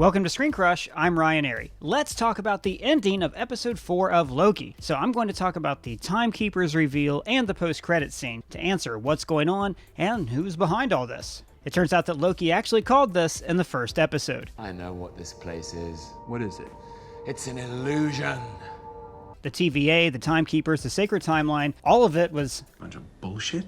Welcome to ScreenCrush, I'm Ryan Airy. Let's talk about the ending of episode 4 of Loki. So I'm going to talk about the Timekeeper's reveal and the post-credits scene to answer what's going on and who's behind all this. It turns out that Loki actually called this in the first episode. I know what this place is. What is it? It's an illusion. The TVA, the Timekeepers, the Sacred Timeline, all of it was Bunch of bullshit?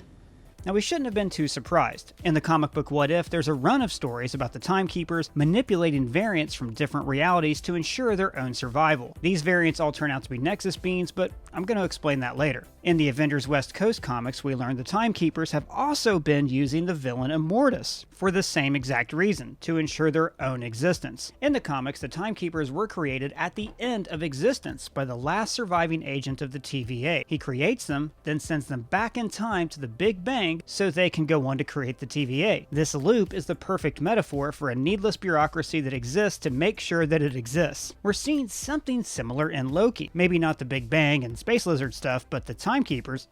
Now, we shouldn't have been too surprised. In the comic book What If, there's a run of stories about the Timekeepers manipulating variants from different realities to ensure their own survival. These variants all turn out to be Nexus beings, but I'm going to explain that later. In the Avengers West Coast comics, we learned the Timekeepers have also been using the villain Immortus for the same exact reason, to ensure their own existence. In the comics, the Timekeepers were created at the end of existence by the last surviving agent of the TVA. He creates them, then sends them back in time to the Big Bang so they can go on to create the TVA. This loop is the perfect metaphor for a needless bureaucracy that exists to make sure that it exists. We're seeing something similar in Loki. Maybe not the Big Bang and Space Lizard stuff, but the Timekeepers,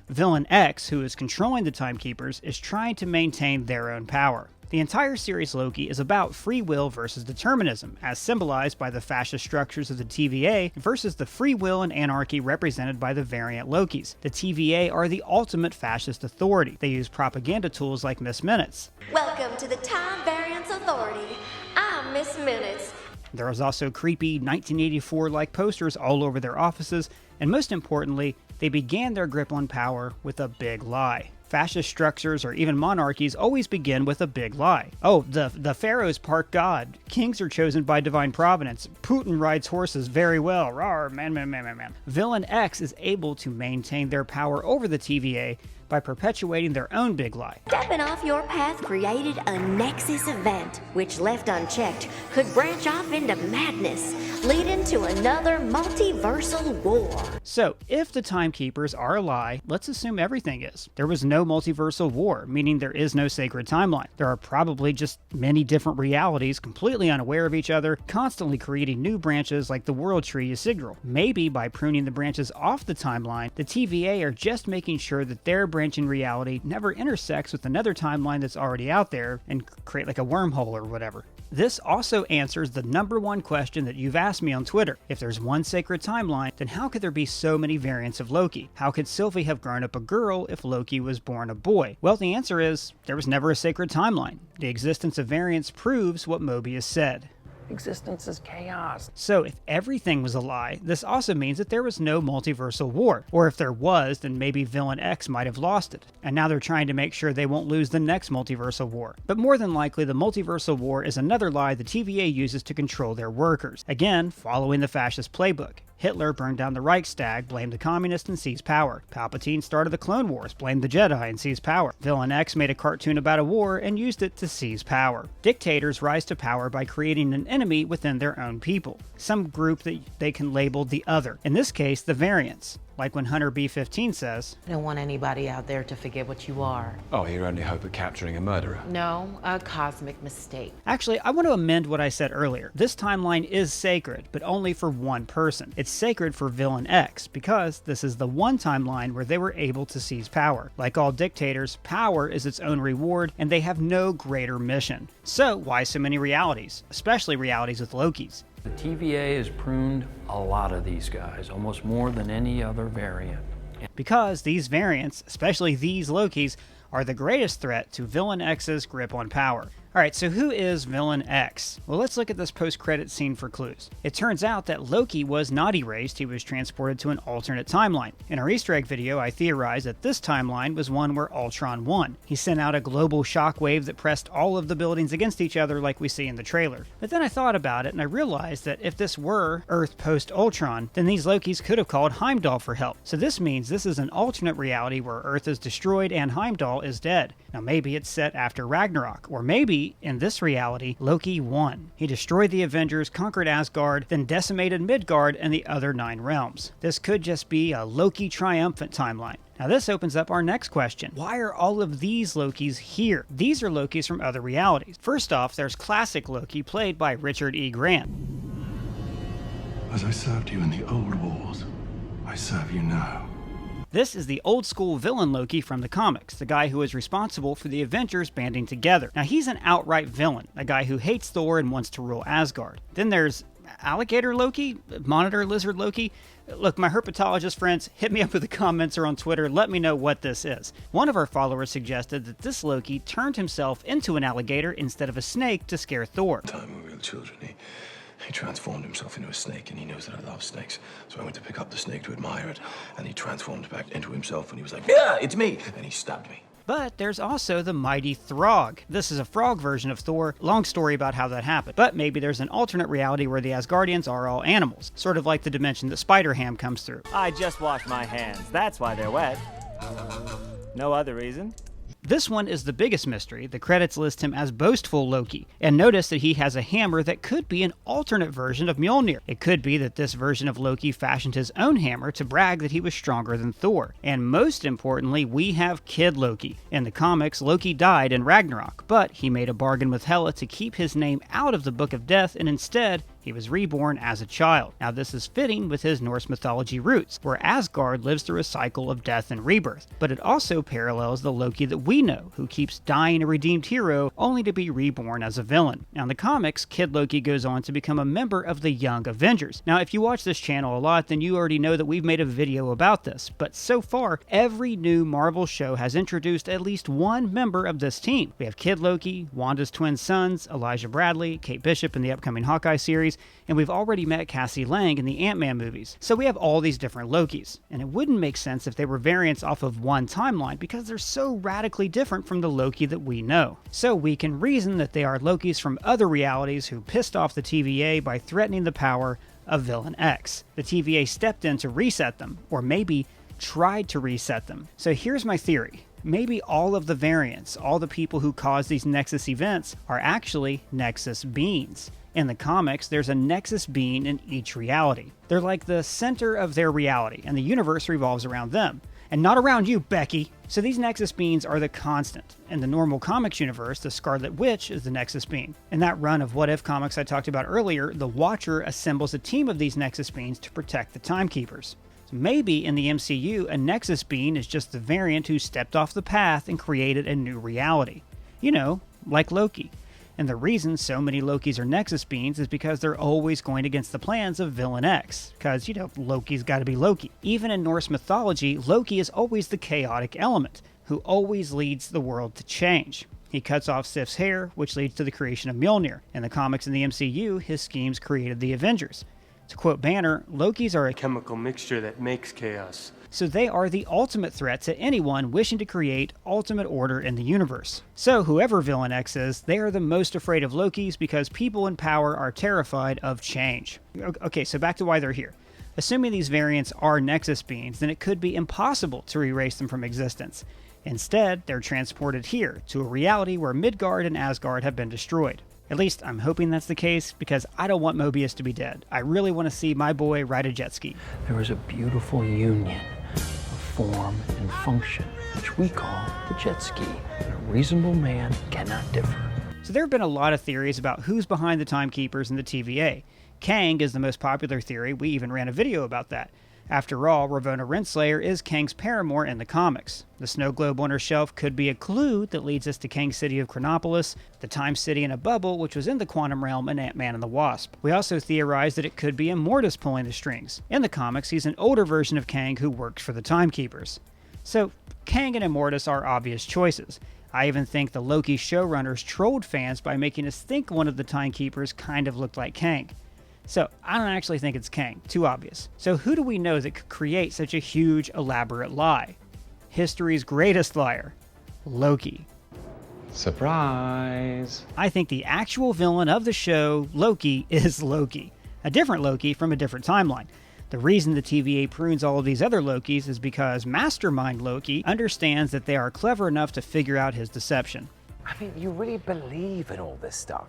Villain X, who is controlling the Timekeepers, is trying to maintain their own power. The entire series Loki is about free will versus determinism, as symbolized by the fascist structures of the TVA versus the free will and anarchy represented by the variant Lokis. The TVA are the ultimate fascist authority. They use propaganda tools like Miss Minutes. Welcome to the Time Variance Authority. I'm Miss Minutes. There is also creepy 1984-like posters all over their offices, and most importantly, they began their grip on power with a big lie. Fascist structures or even monarchies always begin with a big lie. Oh, the pharaoh's part god. Kings are chosen by divine providence. Putin rides horses very well. Rawr, man. Villain X is able to maintain their power over the TVA by perpetuating their own big lie. Stepping off your path created a Nexus event, which left unchecked could branch off into madness, leading to another multiversal war. So, if the Timekeepers are a lie, let's assume everything is. There was no multiversal war, meaning there is no sacred timeline. There are probably just many different realities completely unaware of each other, constantly creating new branches like the World Tree Ysigdrall. Maybe by pruning the branches off the timeline, the TVA are just making sure that their branching reality never intersects with another timeline that's already out there and create like a wormhole or whatever. This also answers the number one question that you've asked me on Twitter. If there's one sacred timeline, then how could there be so many variants of Loki? How could Sylvie have grown up a girl if Loki was born a boy? Well, the answer is, there was never a sacred timeline. The existence of variants proves what Mobius said. Existence is chaos. So if everything was a lie, this also means that there was no multiversal war. Or if there was, then maybe Villain X might have lost it. And now they're trying to make sure they won't lose the next multiversal war. But more than likely, the multiversal war is another lie the TVA uses to control their workers. Again, following the fascist playbook. Hitler burned down the Reichstag, blamed the communists, and seized power. Palpatine started the Clone Wars, blamed the Jedi, and seized power. Villain X made a cartoon about a war and used it to seize power. Dictators rise to power by creating an enemy within their own people, some group that they can label the other, in this case, the variants. Like when Hunter B-15 says, I don't want anybody out there to forget what you are. Oh, your only hope of capturing a murderer? No, a cosmic mistake. Actually, I want to amend what I said earlier. This timeline is sacred, but only for one person. It's sacred for Villain X, because this is the one timeline where they were able to seize power. Like all dictators, power is its own reward, and they have no greater mission. So, why so many realities? Especially realities with Lokis. The TVA has pruned a lot of these guys, almost more than any other variant. Because these variants, especially these Lokis, are the greatest threat to Villain X's grip on power. Alright, so who is Villain X? Well, let's look at this post-credit scene for clues. It turns out that Loki was not erased, he was transported to an alternate timeline. In our Easter egg video, I theorized that this timeline was one where Ultron won. He sent out a global shockwave that pressed all of the buildings against each other like we see in the trailer. But then I thought about it and I realized that if this were Earth post-Ultron, then these Lokis could have called Heimdall for help. So this means this is an alternate reality where Earth is destroyed and Heimdall is dead. Now maybe it's set after Ragnarok, or maybe in this reality, Loki won. He destroyed the Avengers, conquered Asgard, then decimated Midgard and the other 9 realms. This could just be a Loki triumphant timeline. Now this opens up our next question. Why are all of these Lokis here? These are Lokis from other realities. First off, there's classic Loki played by Richard E. Grant. As I served you in the old wars, I serve you now. This is the old school villain Loki from the comics, the guy who is responsible for the Avengers banding together. Now he's an outright villain, a guy who hates Thor and wants to rule Asgard. Then there's Alligator Loki, Monitor Lizard Loki. Look, my herpetologist friends, hit me up in the comments or on Twitter, let me know what this is. One of our followers suggested that this Loki turned himself into an alligator instead of a snake to scare Thor. Time we were children, he transformed himself into a snake, and he knows that I love snakes. So I went to pick up the snake to admire it, and he transformed back into himself, and he was like, yeah, it's me! And he stabbed me. But there's also the mighty Throg. This is a frog version of Thor. Long story about how that happened. But maybe there's an alternate reality where the Asgardians are all animals, sort of like the dimension that Spider-Ham comes through. I just washed my hands. That's why they're wet. No other reason. This one is the biggest mystery. The credits list him as Boastful Loki, and notice that he has a hammer that could be an alternate version of Mjolnir. It could be that this version of Loki fashioned his own hammer to brag that he was stronger than Thor. And most importantly, we have Kid Loki. In the comics, Loki died in Ragnarok, but he made a bargain with Hela to keep his name out of the Book of Death, and instead, he was reborn as a child. Now this is fitting with his Norse mythology roots, where Asgard lives through a cycle of death and rebirth, but it also parallels the Loki that we know, who keeps dying a redeemed hero only to be reborn as a villain. Now in the comics, Kid Loki goes on to become a member of the Young Avengers. Now if you watch this channel a lot, then you already know that we've made a video about this, but so far, every new Marvel show has introduced at least one member of this team. We have Kid Loki, Wanda's twin sons, Elijah Bradley, Kate Bishop in the upcoming Hawkeye series, and we've already met Cassie Lang in the Ant-Man movies. So we have all these different Lokis, and it wouldn't make sense if they were variants off of one timeline because they're so radically different from the Loki that we know. So we can reason that they are Lokis from other realities who pissed off the TVA by threatening the power of Villain X. The TVA stepped in to reset them, or maybe tried to reset them. So here's my theory. Maybe all of the variants, all the people who cause these Nexus events, are actually Nexus beings. In the comics, there's a Nexus being in each reality. They're like the center of their reality, and the universe revolves around them. And not around you, Becky! So these Nexus beings are the constant. In the normal comics universe, the Scarlet Witch is the Nexus being. In that run of What If comics I talked about earlier, the Watcher assembles a team of these Nexus beings to protect the Timekeepers. So maybe in the MCU, a Nexus being is just the variant who stepped off the path and created a new reality. You know, like Loki. And the reason so many Lokis are Nexus beings is because they're always going against the plans of Villain X. Because, you know, Loki's gotta be Loki. Even in Norse mythology, Loki is always the chaotic element, who always leads the world to change. He cuts off Sif's hair, which leads to the creation of Mjolnir. In the comics in the MCU, his schemes created the Avengers. To quote Banner, Lokis are a chemical mixture that makes chaos. So they are the ultimate threat to anyone wishing to create ultimate order in the universe. So whoever Villain X is, they are the most afraid of Lokis because people in power are terrified of change. Okay, so back to why they're here. Assuming these variants are Nexus beings, then it could be impossible to erase them from existence. Instead, they're transported here, to a reality where Midgard and Asgard have been destroyed. At least, I'm hoping that's the case, because I don't want Mobius to be dead. I really want to see my boy ride a jet ski. There is a beautiful union of form and function, which we call the jet ski, and a reasonable man cannot differ. So there have been a lot of theories about who's behind the Timekeepers and the TVA. Kang is the most popular theory. We even ran a video about that. After all, Ravonna Renslayer is Kang's paramour in the comics. The snow globe on her shelf could be a clue that leads us to Kang's city of Chronopolis, the Time City in a Bubble, which was in the Quantum Realm in Ant-Man and the Wasp. We also theorized that it could be Immortus pulling the strings. In the comics, he's an older version of Kang who works for the Timekeepers. So, Kang and Immortus are obvious choices. I even think the Loki showrunners trolled fans by making us think one of the Timekeepers kind of looked like Kang. So, I don't actually think it's Kang. Too obvious. So who do we know that could create such a huge, elaborate lie? History's greatest liar. Loki. Surprise! I think the actual villain of the show, Loki, is Loki. A different Loki from a different timeline. The reason the TVA prunes all of these other Lokis is because Mastermind Loki understands that they are clever enough to figure out his deception. I mean, you really believe in all this stuff?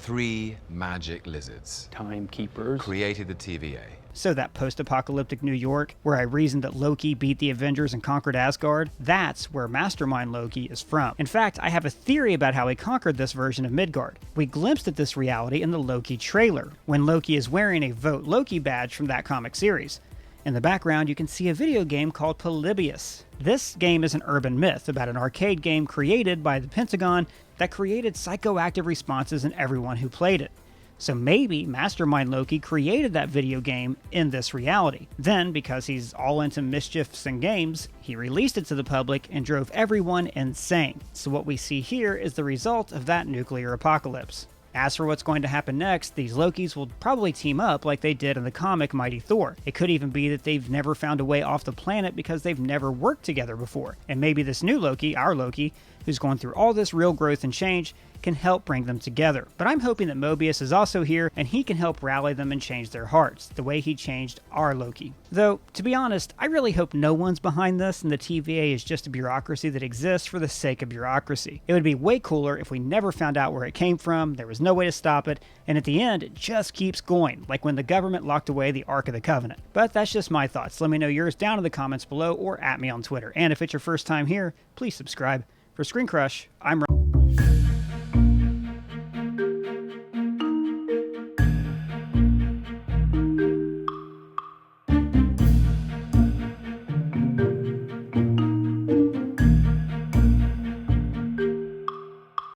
3 magic lizards Timekeepers created the TVA. So that post-apocalyptic New York, where I reasoned that Loki beat the Avengers and conquered Asgard, that's where Mastermind Loki is from. In fact, I have a theory about how he conquered this version of Midgard. We glimpsed at this reality in the Loki trailer, when Loki is wearing a Vote Loki badge from that comic series. In the background, you can see a video game called Polybius. This game is an urban myth about an arcade game created by the Pentagon that created psychoactive responses in everyone who played it. So maybe Mastermind Loki created that video game in this reality. Then, because he's all into mischiefs and games, he released it to the public and drove everyone insane. So what we see here is the result of that nuclear apocalypse. As for what's going to happen next, these Lokis will probably team up like they did in the comic Mighty Thor. It could even be that they've never found a way off the planet because they've never worked together before. And maybe this new Loki, our Loki, who's going through all this real growth and change, can help bring them together. But I'm hoping that Mobius is also here and he can help rally them and change their hearts, the way he changed our Loki. Though, to be honest, I really hope no one's behind this and the TVA is just a bureaucracy that exists for the sake of bureaucracy. It would be way cooler if we never found out where it came from, there was no way to stop it, and at the end, it just keeps going, like when the government locked away the Ark of the Covenant. But that's just my thoughts. Let me know yours down in the comments below or at me on Twitter. And if it's your first time here, please subscribe. For ScreenCrush, I'm Ron.